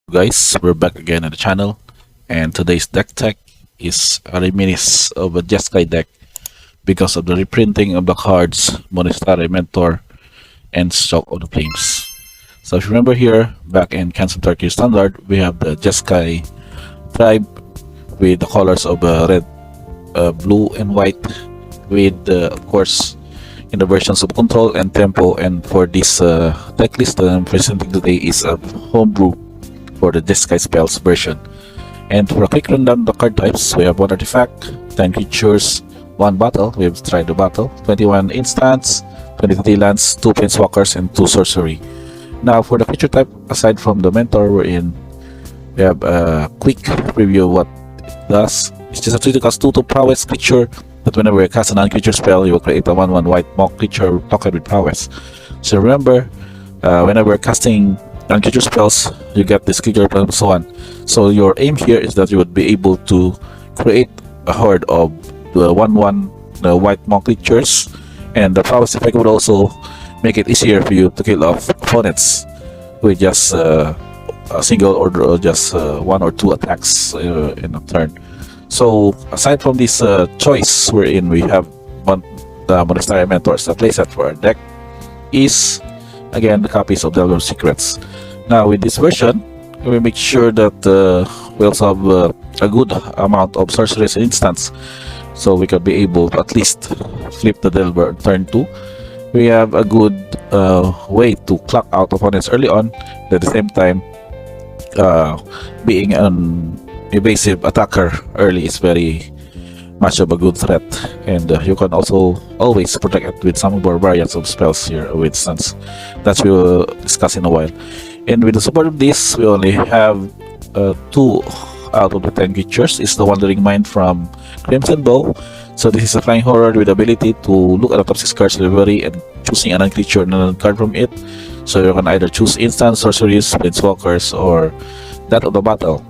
Guys, we're back again on the channel, and today's deck tech is a reminisce of a Jeskai deck because of the reprinting of the cards Monastery Mentor and Shock of the Flames. So if you remember here, back in Kansas Turkey Standard, we have the Jeskai tribe with the colors of red, blue, and white with, of course, in the versions of Control and Tempo. And for this deck list that I'm presenting today is a homebrew for the Jeskai Spells version. And for a quick rundown of the card types, we have 1 artifact, 10 creatures, 1 battle, we have tried the battle, 21 instants, 23 lands, 2 planeswalkers, and 2 sorcery. Now for the creature type, aside from the mentor we're in, we have a quick preview of what it does. It's just a 3 cost 2 prowess creature that whenever you cast a non-creature spell, you will create a 1/1 white monk creature token with prowess. So remember, whenever you're casting non-creature spells, you get this creature and so on. So your aim here is that you would be able to create a horde of the 1/1 white monk creatures, and the prowess effect would also make it easier for you to kill off opponents with just a single or just 1 or 2 attacks in a turn. So aside from this choice we're in, we have the Monastery Mentors. The playset for our deck is again the copies of Delver Secrets. Now with this version, we make sure that we also have a good amount of sorceries and instants, so we can be able to at least flip the Delver turn 2. We have a good way to clock out opponents early on, at the same time being an evasive attacker early is very much of a good threat. And you can also always protect it with some more variants of spells here with instants that we will discuss in a while. And with the support of this, we only have 2 out of the 10 creatures. Is the Wandering Mind from Crimson Bow. So this is a flying horror with the ability to look at the top 6 cards library and choosing a non-creature and a card from it. So you can either choose instants, sorceries, planeswalkers, or that of the battle,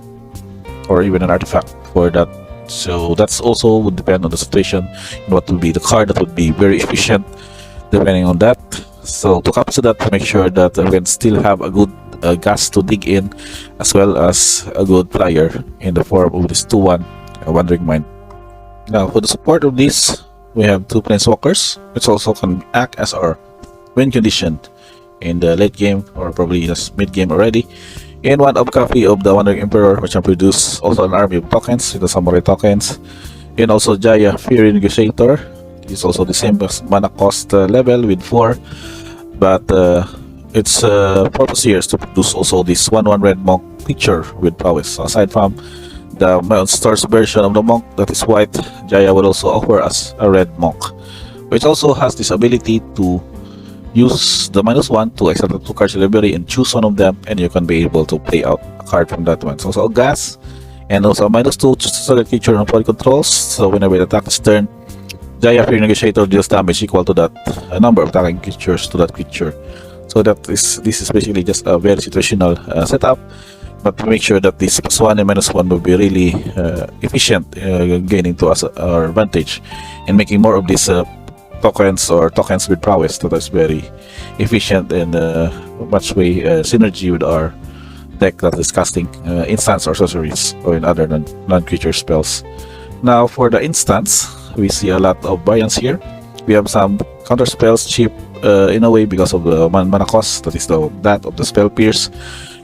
or even an artifact for that. So that's also would depend on the situation and what will be the card that would be very efficient depending on that. So to capture that, to make sure that we can still have a good gas to dig in, as well as a good flyer in the form of this 2/1 Wandering Mind. Now for the support of this, we have 2 planeswalkers, which also can act as our win condition in the late game or probably just mid game already. And 1 of copy of the Wandering Emperor, which can produce also an army of tokens with the samurai tokens. And also Jaya Fury Negotiator is also the same as mana cost level with 4, but its purpose here is to produce also this 1/1 red monk creature with prowess. So aside from the monster's version of the monk that is white, Jaya will also offer us a red monk, which also has this ability to use the -1 to extract the 2 cards library and choose one of them, and you can be able to play out a card from that one. So also a gas, and also a -2 to target creature on body controls. So whenever it attacks turn, Jaya Fury Negotiator deals damage equal to that number of attacking creatures to that creature. So this is basically just a very situational setup, but to make sure that this +1 and -1 will be really efficient, gaining to us our advantage and making more of these tokens or tokens with prowess that is very efficient and much way synergy with our deck that is casting instants or sorceries or in other non-creature spells. Now for the instants, we see a lot of variants here. We have some counter spells cheap in a way because of the mana cost, that is that of the spell pierce,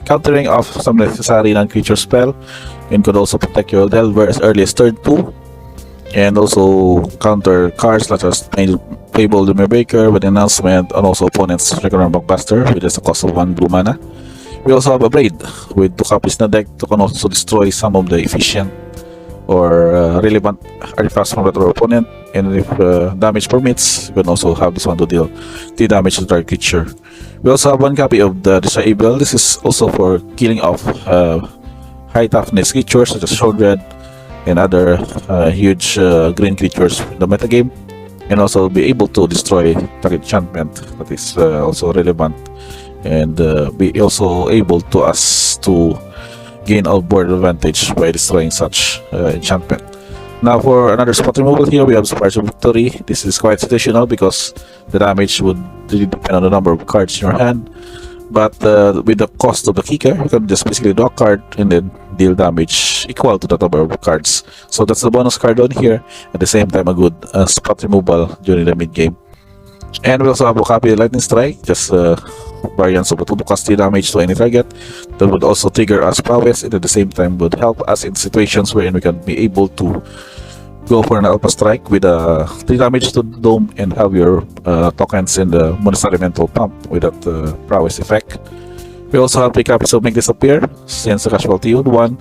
countering off some necessary non-creature spell, and could also protect your Delver as early as turn 2, and also counter cards such as Fable the Breaker with announcement, and also opponent's regular blockbuster with just a cost of 1 blue mana. We also have a Braid with 2 copies in the deck to can also destroy some of the efficient or relevant artifacts from the opponent, and if damage permits, you can also have this one to deal 3 damage to the target creature. We also have 1 copy of the Disable. This is also for killing off high toughness creatures such as Sholdred and other huge green creatures in the metagame, and also be able to destroy target enchantment that is also relevant, and be also able to us to gain outboard advantage by destroying such enchantment. Now for another spot removal here, we have Sparks of Victory. This is quite situational because the damage would really depend on the number of cards in your hand. But with the cost of the kicker, you can just basically draw a card and then deal damage equal to the number of cards. So that's the bonus card on here. At the same time, a good spot removal during the mid game. And we also have a copy of Lightning Strike, just variants of the 2 cost 3 damage to any target. That would also trigger us Prowess, and at the same time would help us in situations wherein we can be able to go for an Alpha Strike with a 3 damage to the Dome and have your tokens in the Monster Elemental pump with that Prowess effect. We also have 3 copies of Make Disappear. Since the casualty on 1,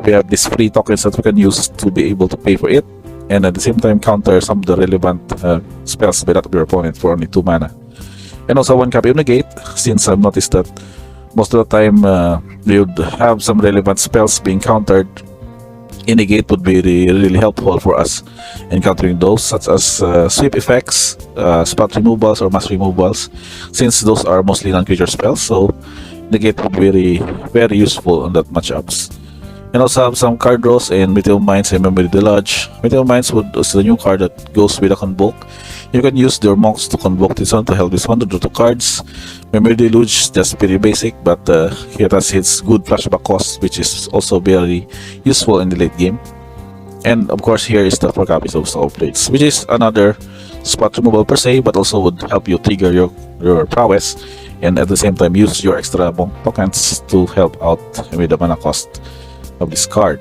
we have these free tokens that we can use to be able to pay for it, and at the same time counter some of the relevant spells by that of your opponent for only 2 mana. And also 1 copy of Negate, since I've noticed that most of the time you would have some relevant spells being countered. Negate would be really helpful for us encountering those, such as sweep effects, spot removals, or mass removals, since those are mostly non-creature spells. So Negate would be very useful on that matchups. And also have some card draws in Meteor Mines and Memory Deluge. Meteor Mines is the new card that goes with a Convoke. You can use your monks to convoke this one to help this one to draw 2 cards. Memory Deluge, just pretty basic, but it has its good flashback cost, which is also very useful in the late game. And of course, here is the 4 copies of Soul Plates, which is another spot removal per se, but also would help you trigger your prowess, and at the same time use your extra monk tokens to help out with the mana cost of this card.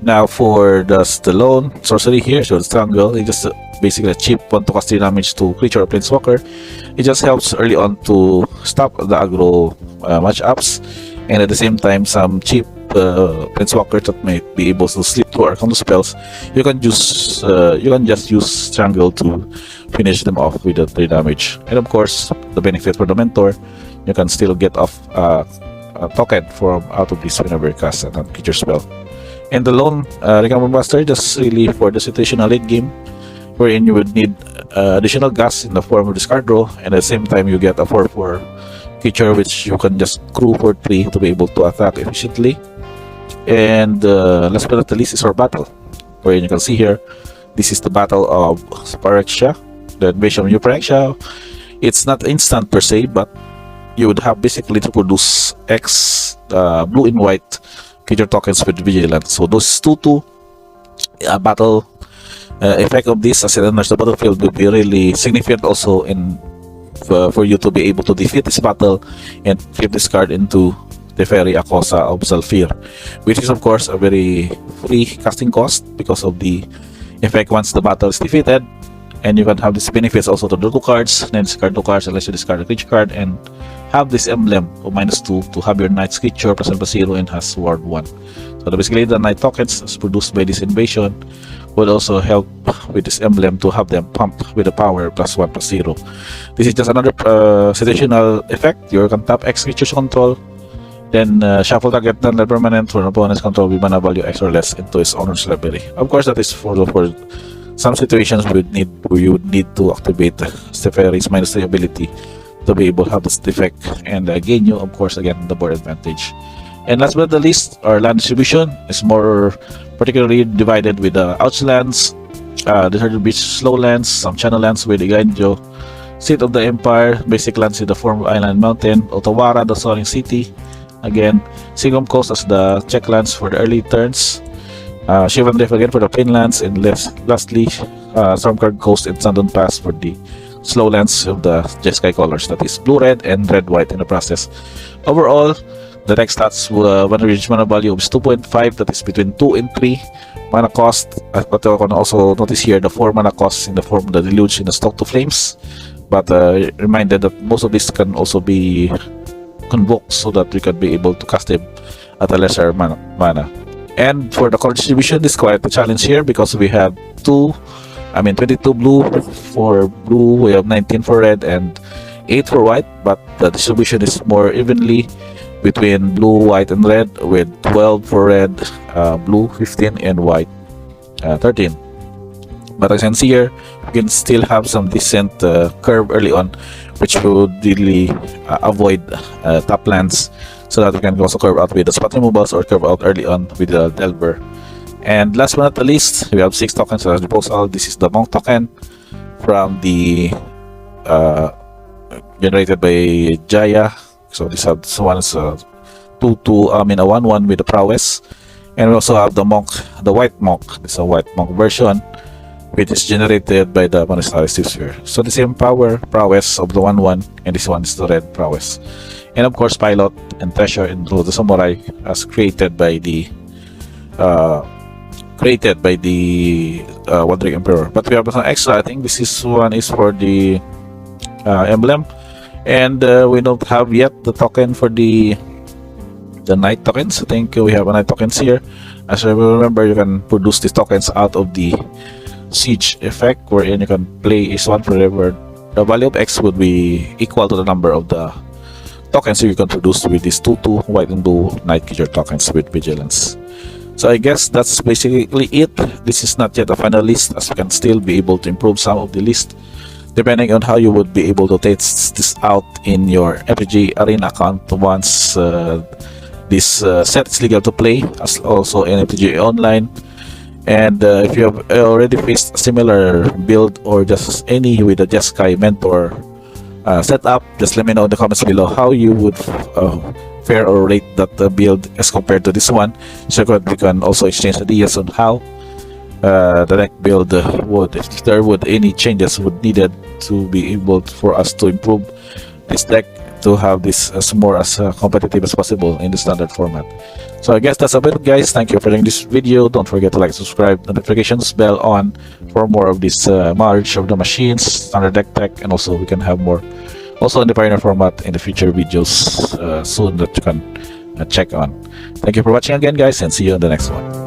Now for the Stallone sorcery here, so the Strangle, it just basically a cheap 1 to cost 3 damage to creature or planeswalker. It just helps early on to stop the aggro matchups, and at the same time some cheap planeswalkers that may be able to slip through our counter spells, you can just use Strangle to finish them off with the 3 damage. And of course, the benefit for the mentor, you can still get off a token from out of this whenever you cast a non-creature spell. And the lone Recombo Master, just really for the situational late game, wherein you would need additional gas in the form of this card draw, and at the same time you get a 4/4 creature which you can just crew for 3 to be able to attack efficiently. And last but not the least is our battle, wherein you can see here, this is the battle of Phyrexia, the invasion of New Phyrexia. It's not instant per se, but you would have basically to produce X blue and white creature tokens with vigilance. So those 2/2 battle effect of this as it enters the battlefield will be really significant also in for you to be able to defeat this battle and flip this card into the Teferi Acosa of Zhalfir, which is of course a very free casting cost because of the effect once the battle is defeated. And you can have these benefits also to draw 2 cards, then discard 2 cards unless you discard a creature card, and have this emblem of -2 to have your knight's creature +0 and has ward 1. So basically the knight tokens as produced by this invasion would also help with this emblem to have them pump with the power +1/+0. This is just another situational effect. You can tap X creatures control, then shuffle target non-land permanent for an opponent's control with mana value X or less into its owner's library. Of course, that is for some situations where you would need to activate Teferi's -3 ability to be able to have this effect and gain you, of course, again, the board advantage. And last but not the least, our land distribution is more particularly divided with the ouch lands, Deserted Beach slow lands, some channel lands with Iganjo, Seat of the Empire, basic lands in the form of Island Mountain, Otawara, the Soaring City, again, Singom Coast as the check lands for the early turns, Shivan Reef again for the plain lands, and lastly, Stormcard Coast and Sandon Pass for the slow lands of the Jeskai colors, that is blue-red and red-white in the process. Overall, the deck stats when reach mana value is 2.5, that is between 2 and 3 mana cost. But you can also notice here the 4 mana costs in the form of the Deluge in the Stock to Flames. But reminded that most of this can also be convoked so that we can be able to cast them at a lesser mana. And for the color distribution, this is quite a challenge here because we have 22 blue for blue, we have 19 for red and 8 for white, but the distribution is more evenly between blue, white, and red, with 12 for red, blue 15, and white 13. But as you can see here, you can still have some decent curve early on, which would really avoid top lands, so that we can also curve out with the spot removals or curve out early on with the Delver. And last but not the least, we have 6 tokens as disposal. This is the Monk token from the generated by Jaya So this one is a 1/1 with the prowess. And we also have the monk, the white monk. It's a white monk version, which is generated by the monastery sphere. So the same prowess of the 1/1, and this one is the red prowess. And of course, pilot and treasure and the samurai as created by the Wandering Emperor. But we have some extra. I think this one is for the emblem, and we don't have yet the token for the night tokens. I think we have a night tokens here. As I remember, you can produce these tokens out of the siege effect, wherein you can play is one forever. The value of X would be equal to the number of the tokens you can produce with these 2/2 white and blue night creature tokens with vigilance. So I guess that's basically it. This is not yet a final list, as we can still be able to improve some of the list depending on how you would be able to test this out in your MTG Arena account once this set is legal to play, as also in MTG Online. And if you have already faced a similar build or just any with the Jeskai Mentor setup, just let me know in the comments below how you would fare or rate that build as compared to this one, so we can also exchange ideas on how the deck build would, if there would any changes would needed to be able for us to improve this deck to have this as more as competitive as possible in the standard format. So I guess that's about it, guys. Thank you for watching this video. Don't forget to like, subscribe, the notifications bell on for more of this merge of the machines, standard deck tech, and also we can have more also in the Pioneer format in the future videos soon that you can check on. Thank you for watching again, guys, and see you in the next one.